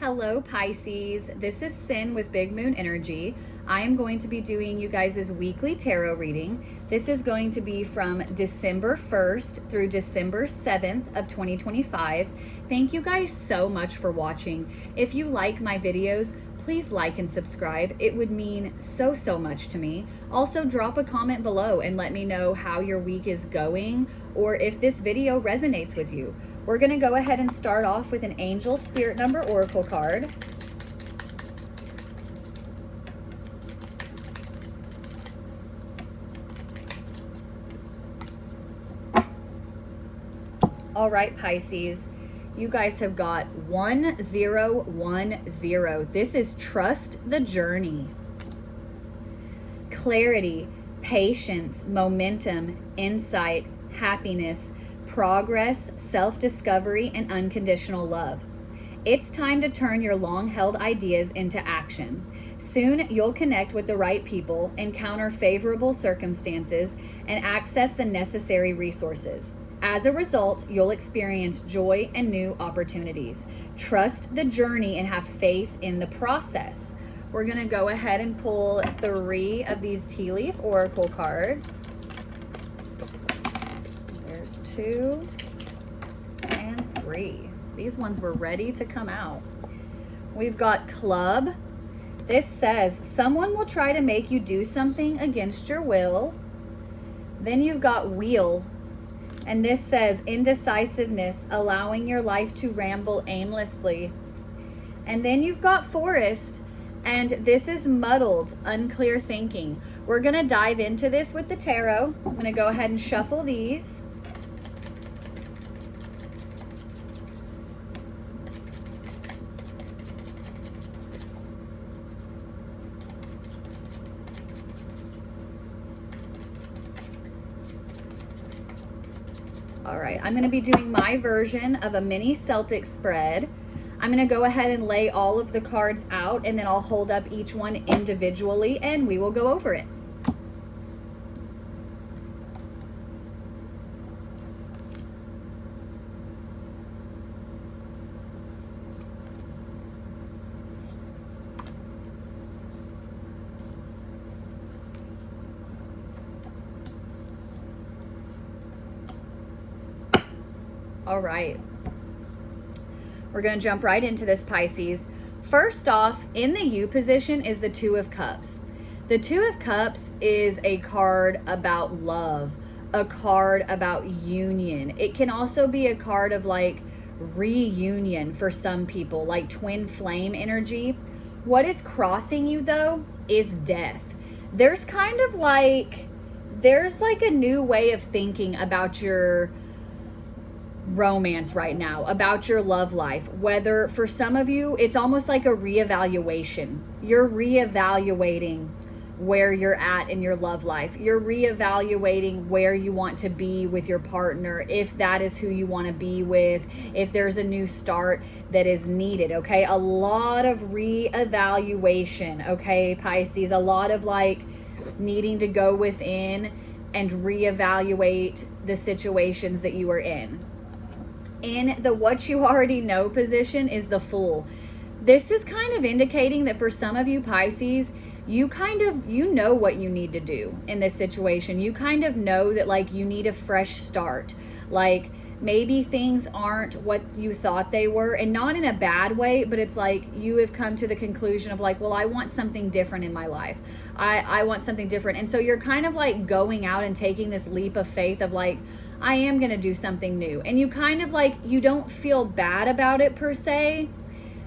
Hello Pisces, this is Cyn with Big Moon Energy. I am going to be doing you guys' weekly tarot reading. This is going to be from December 1st through December 7th of 2025. Thank you guys so much for watching. If you like my videos, please like and subscribe. It would mean so much to me. Also, drop a comment below and let me know how your week is going or if this video resonates with you. We're going to go ahead and start off with an Angel Spirit Number Oracle card. All right, Pisces, you guys have got 1010. This is trust the journey. Clarity, patience, momentum, insight, happiness, progress, self-discovery, and unconditional love. It's time to turn your long-held ideas into action. Soon, you'll connect with the right people, encounter favorable circumstances, and access the necessary resources. As a result, you'll experience joy and new opportunities. Trust the journey and have faith in the process. We're going to go ahead and pull 3 of these tea leaf oracle cards. 2 and 3. These ones were ready to come out. We've got Club. This says someone will try to make you do something against your will. Then you've got Wheel, and this says indecisiveness, allowing your life to ramble aimlessly. And then you've got Forest, and this is muddled, unclear thinking. We're going to dive into this with the tarot. I'm going to go ahead and shuffle these. All right, I'm going to be doing my version of a mini Celtic spread. I'm going to go ahead and lay all of the cards out, and then I'll hold up each one individually and we will go over it. All right, we're going to jump right into this, Pisces. First off, in the U position is the Two of Cups. The Two of Cups is a card about love, a card about union. It can also be a card of like reunion for some people, like twin flame energy. What is crossing you though is death. There's kind of like, there's like a new way of thinking about your romance right now, about your love life. Whether for some of you it's almost like a reevaluation. You're reevaluating where you're at in your love life. You're reevaluating where you want to be with your partner, if that is who you want to be with, if there's a new start that is needed. Okay, a lot of reevaluation. Okay, Pisces, a lot of like needing to go within and reevaluate the situations that you are in. In the what you already know position is the Fool. This is kind of indicating that for some of you Pisces, you know what you need to do in this situation. You kind of know that like you need a fresh start. Like maybe things aren't what you thought they were, and not in a bad way, but it's like you have come to the conclusion of like, well, I want something different in my life. I want something different. And so you're kind of like going out and taking this leap of faith of like, I am going to do something new. And you kind of like, you don't feel bad about it per se.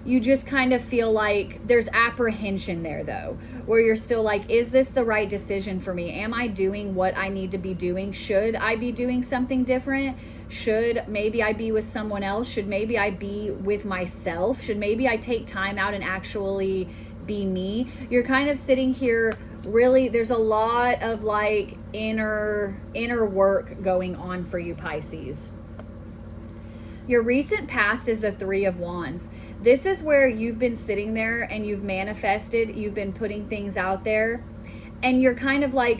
You just kind of feel like there's apprehension there though, where you're still like, is this the right decision for me? Am I doing what I need to be doing? Should I be doing something different? Should maybe I be with someone else? Should maybe I be with myself? Should maybe I take time out and actually be me? You're kind of sitting here, really, there's a lot of like inner work going on for you, Pisces. Your recent past is the Three of Wands. This is where you've been sitting there and you've manifested, you've been putting things out there, and you're kind of like,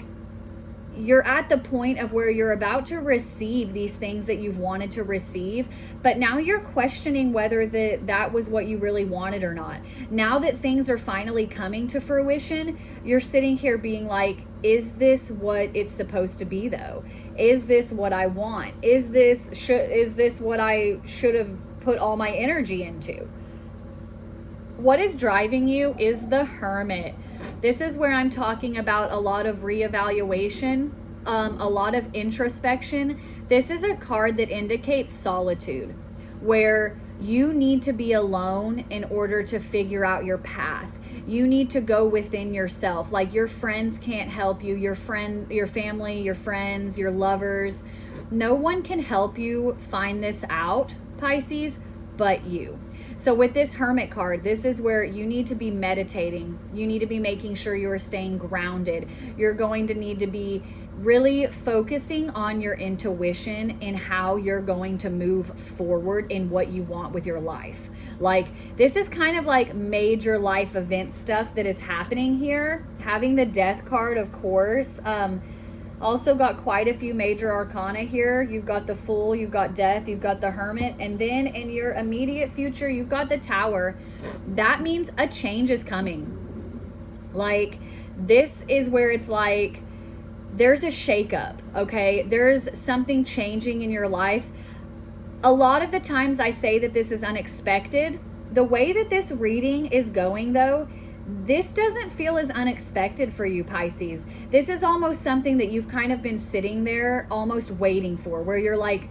you're at the point of where you're about to receive these things that you've wanted to receive, but now you're questioning whether that was what you really wanted or not. Now that things are finally coming to fruition, you're sitting here being like, is this what it's supposed to be though? Is this what I want? Is this what I should have put all my energy into? What is driving you is the Hermit. This is where I'm talking about a lot of reevaluation, a lot of introspection. This is a card that indicates solitude, where you need to be alone in order to figure out your path. You need to go within yourself. Like, your friends can't help you, your family, your friends, your lovers. No one can help you find this out, Pisces, but you. So with this Hermit card, this is where you need to be meditating. You need to be making sure you are staying grounded. You're going to need to be really focusing on your intuition and how you're going to move forward in what you want with your life. Like, this is kind of like major life event stuff that is happening here. Having the Death card, of course. Also got quite a few major arcana here. You've got the Fool, you've got Death, you've got the Hermit, and then in your immediate future, you've got the Tower. That means a change is coming. Like, this is where it's like, there's a shakeup, okay? There's something changing in your life. A lot of the times I say that this is unexpected. The way that this reading is going though, this doesn't feel as unexpected for you, Pisces. This is almost something that you've kind of been sitting there almost waiting for, where you're like,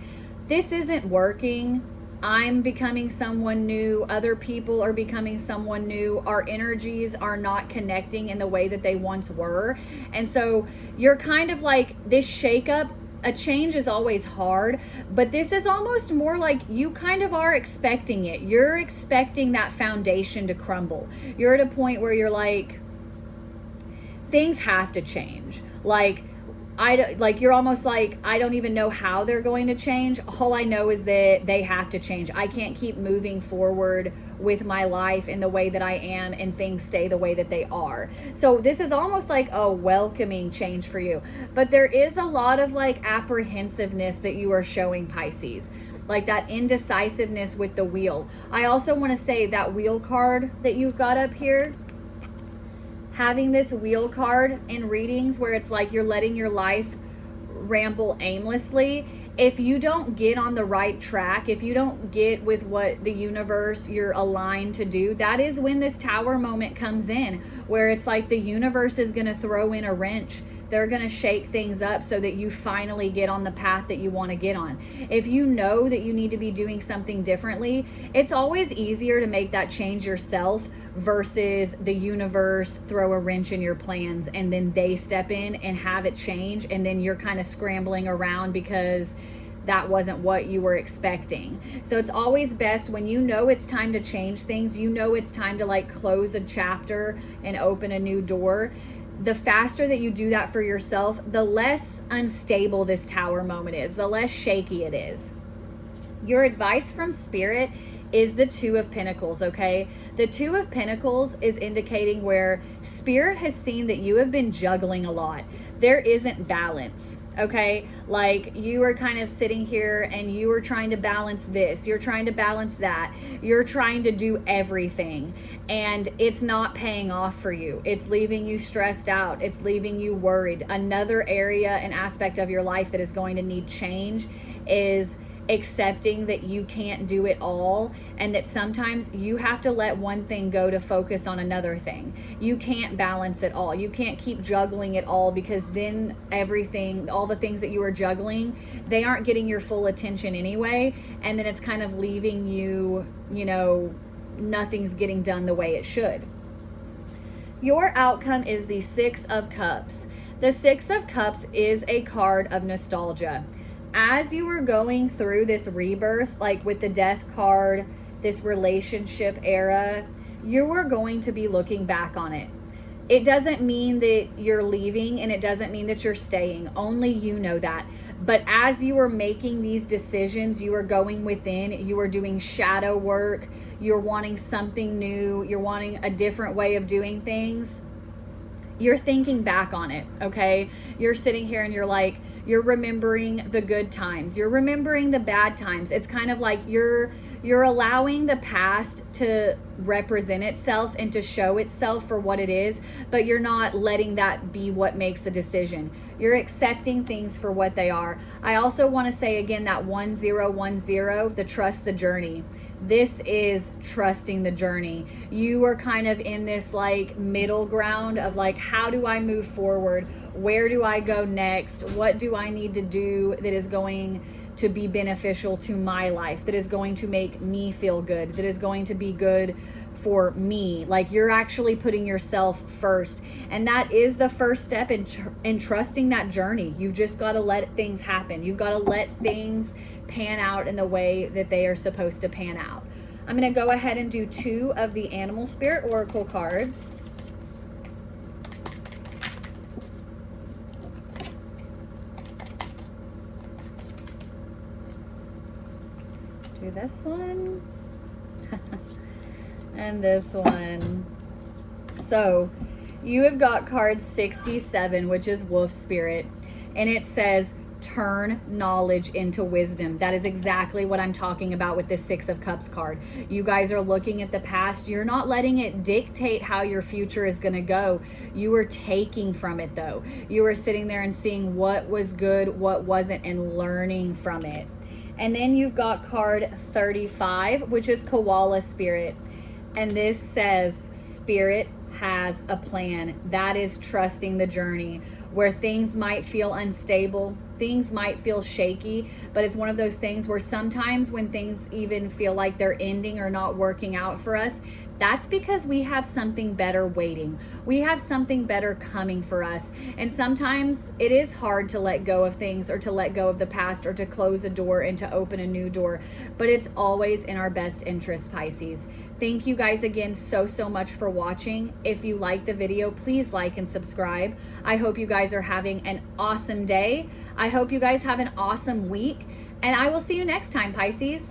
this isn't working. I'm becoming someone new. Other people are becoming someone new. Our energies are not connecting in the way that they once were. And so you're kind of like, this shakeup, a change is always hard, but this is almost more like you kind of are expecting it. You're expecting that foundation to crumble. You're at a point where you're like, things have to change. You're almost like, I don't even know how they're going to change. All I know is that they have to change. I can't keep moving forward with my life in the way that I am and things stay the way that they are. So this is almost like a welcoming change for you. But there is a lot of like apprehensiveness that you are showing, Pisces. Like that indecisiveness with the Wheel. I also want to say that Wheel card that you've got up here, having this Wheel card in readings where it's like you're letting your life ramble aimlessly. If you don't get on the right track, if you don't get with what the universe you're aligned to do, that is when this Tower moment comes in, where it's like the universe is going to throw in a wrench. They're going to shake things up so that you finally get on the path that you want to get on. If you know that you need to be doing something differently, it's always easier to make that change yourself versus the universe throw a wrench in your plans and then they step in and have it change, and then you're kind of scrambling around because that wasn't what you were expecting. So it's always best when you know it's time to change things, you know it's time to like close a chapter and open a new door. The faster that you do that for yourself, the less unstable this Tower moment is, the less shaky it is. Your advice from Spirit is the Two of Pentacles, okay? The Two of Pentacles is indicating where Spirit has seen that you have been juggling a lot. There isn't balance, okay? Like, you are kind of sitting here and you are trying to balance this, you're trying to balance that, you're trying to do everything, and it's not paying off for you. It's leaving you stressed out, it's leaving you worried. Another area and aspect of your life that is going to need change is accepting that you can't do it all, and that sometimes you have to let one thing go to focus on another thing. You can't balance it all. You can't keep juggling it all, because then everything, all the things that you are juggling, they aren't getting your full attention anyway, and then it's kind of leaving you, you know, nothing's getting done the way it should. Your outcome is the Six of Cups. The Six of Cups is a card of nostalgia. As you are going through this rebirth, like with the Death card, this relationship era, you are going to be looking back on it. It doesn't mean that you're leaving, and it doesn't mean that you're staying. Only you know that. But as you are making these decisions, you are going within, you are doing shadow work, you're wanting something new, you're wanting a different way of doing things. you're thinking back on it, okay? You're sitting here and you're like, you're remembering the good times. You're remembering the bad times. It's kind of like you're allowing the past to represent itself and to show itself for what it is, but you're not letting that be what makes the decision. You're accepting things for what they are. I also want to say again that 1010, the trust the journey. This is trusting the journey. You are kind of in this like middle ground of like, how do I move forward? Where do I go next? What do I need to do that is going to be beneficial to my life, that is going to make me feel good, that is going to be good for me? Like, you're actually putting yourself first. And that is the first step in trusting that journey. You've just got to let things happen. You've got to let things pan out in the way that they are supposed to pan out. I'm going to go ahead and do 2 of the Animal Spirit Oracle cards. Do this one and this one. So you have got card 67, which is Wolf Spirit, and it says turn knowledge into wisdom. That is exactly what I'm talking about with this 6 of Cups card. You guys are looking at the past. You're not letting it dictate how your future is going to go. You are taking from it, though. You are sitting there and seeing what was good, what wasn't, and learning from it. And then you've got card 35, which is Koala Spirit. And this says Spirit has a plan. That is trusting the journey, where things might feel unstable, things might feel shaky, but it's one of those things where sometimes when things even feel like they're ending or not working out for us, that's because we have something better waiting. We have something better coming for us. And sometimes it is hard to let go of things, or to let go of the past, or to close a door and to open a new door. But it's always in our best interest, Pisces. Thank you guys again so much for watching. If you like the video, please like and subscribe. I hope you guys are having an awesome day. I hope you guys have an awesome week. And I will see you next time, Pisces.